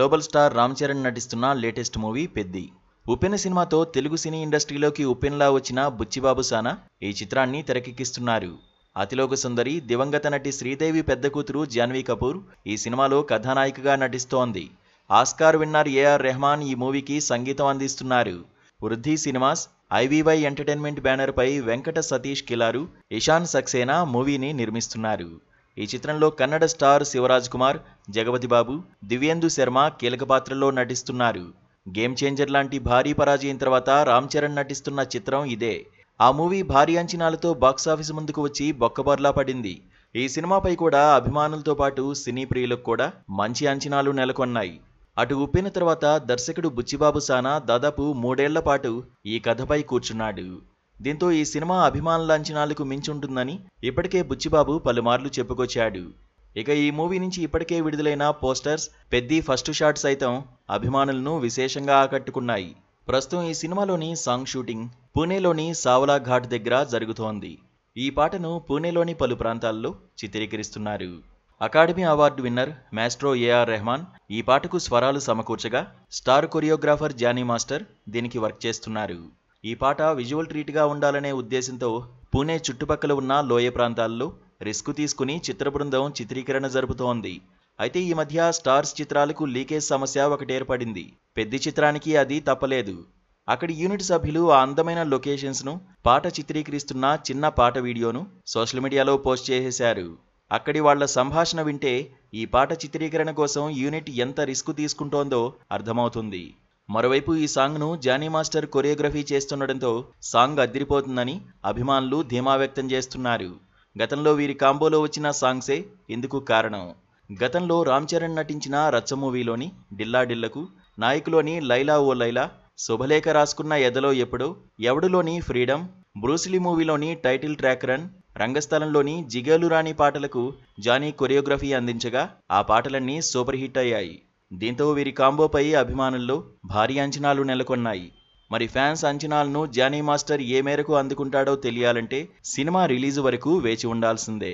Global star Ram Charan నటిస్తున్న latest movie Peddi. Uppena సినిమాతో తెలుగు సినీ ఇండస్ట్రీలోకి ఉపెన్లా వచ్చిన బుచ్చిబాబు సానా ఈ చిత్రాన్ని తెరకెక్కిస్తున్నారు. అతిలోక సుందరి దివంగత నటి శ్రీదేవి పెద్ద కూతురు జాన్వీ కపూర్ ఈ సినిమాలో కథానాయికగా నటిస్తోంది. ఆస్కార్ విన్నర్ ఏఆర్ రెహమాన్ ఈ మూవీకి సంగీతం అందిస్తున్నారు. వృద్ధి సినిమాస్, ఐవీవై ఎంటర్టైన్మెంట్ బ్యానర్ పై వెంకట సతీష్ కిలారు, ఇషాన్ సక్సేనా మూవీని నిర్మిస్తున్నారు. ఈ చిత్రంలో కన్నడ స్టార్ శివరాజ్ కుమార్, జగపతి బాబు, దివ్యేందు శర్మ కీలక పాత్రల్లో నటిస్తున్నారు. గేమ్ చేంజర్ లాంటి భారీ పరాజయం తర్వాత రామ్ చరణ్ నటిస్తున్న చిత్రం ఇదే. ఆ మూవీ భారీ అంచనాలతో బాక్సాఫీస్ ముందుకు వచ్చి బొక్కబర్లా పడింది. ఈ సినిమాపై కూడా అభిమానులతో పాటు సినీ ప్రియులకు కూడా మంచి అంచనాలు నెలకొన్నాయి. అటు ఉప్పెన తర్వాత దర్శకుడు బుచ్చిబాబు సానా దాదాపు 3 ఏళ్ల పాటు ఈ కథపై కూర్చున్నాడు. దీంతో ఈ సినిమా అభిమానుల అంచనాలకు మించుంటుందని ఇప్పటికే బుచ్చిబాబు పలుమార్లు చెప్పుకొచ్చాడు. ఇక ఈ మూవీ నుంచి ఇప్పటికే విడుదలైన పోస్టర్స్, పెద్ది ఫస్ట్ షాట్ సైతం అభిమానులను విశేషంగా ఆకట్టుకున్నాయి. ప్రస్తుతం ఈ సినిమాలోని సాంగ్ షూటింగ్ పూణేలోని సావలా ఘాట్ దగ్గర జరుగుతోంది. ఈ పాటను పూణేలోని పలు ప్రాంతాల్లో చిత్రీకరిస్తున్నారు. Academy award winner maestro AR Rahman ఈ పాటకు స్వరాలు సమకూర్చగా, స్టార్ కొరియోగ్రాఫర్ జానీ మాస్టర్ దీనికి వర్క్ చేస్తున్నారు. ఈ పాట విజువల్ ట్రీట్గా ఉండాలనే ఉద్దేశంతో పూణే చుట్టుపక్కల ఉన్న లోయ ప్రాంతాల్లో రిస్క్ తీసుకుని చిత్ర బృందం చిత్రీకరణ జరుపుతోంది. అయితే ఈ మధ్య స్టార్స్ చిత్రాలకు లీకేజ్ సమస్య ఒకటి ఏర్పడింది. పెద్ది చిత్రానికి అది తప్పలేదు. అక్కడి యూనిట్ సభ్యులు ఆ అందమైన లొకేషన్స్ను, పాట చిత్రీకరిస్తున్న చిన్న పాట వీడియోను సోషల్ మీడియాలో పోస్ట్ చేసేశారు. అక్కడి వాళ్ల సంభాషణ వింటే ఈ పాట చిత్రీకరణ కోసం యూనిట్ ఎంత రిస్క్ తీసుకుంటోందో అర్థమవుతుంది. మరోవైపు ఈ సాంగ్ను జానీ మాస్టర్ కొరియోగ్రఫీ చేస్తుండటంతో సాంగ్ అదిరిపోతుందని అభిమానులు ధీమా వ్యక్తం చేస్తున్నారు. గతంలో వీరి కాంబోలో వచ్చిన సాంగ్సే ఇందుకు కారణం. గతంలో రామ్ చరణ్ నటించిన రచ్చ మూవీలోని డిల్లా డిల్లకు, నాయకులోని లైలా ఓ లైలా, శుభలేఖ రాసుకున్న ఎదలో ఎప్పుడో, ఎవడులోని ఫ్రీడమ్, బ్రూస్లీ మూవీలోని టైటిల్ ట్రాక్ రన్, రంగస్థలంలోని జిగేలు రాణి పాటలకు జానీ కొరియోగ్రఫీ అందించగా ఆ పాటలన్నీ సూపర్ హిట్ అయ్యాయి. దీంతో వీరి కాంబోపై అభిమానుల్లో భారీ అంచనాలు నెలకొన్నాయి. మరి ఫ్యాన్స్ అంచనాలను జానీ మాస్టర్ ఏ మేరకు అందుకుంటాడో తెలియాలంటే సినిమా రిలీజ్ వరకు వేచి ఉండాల్సిందే.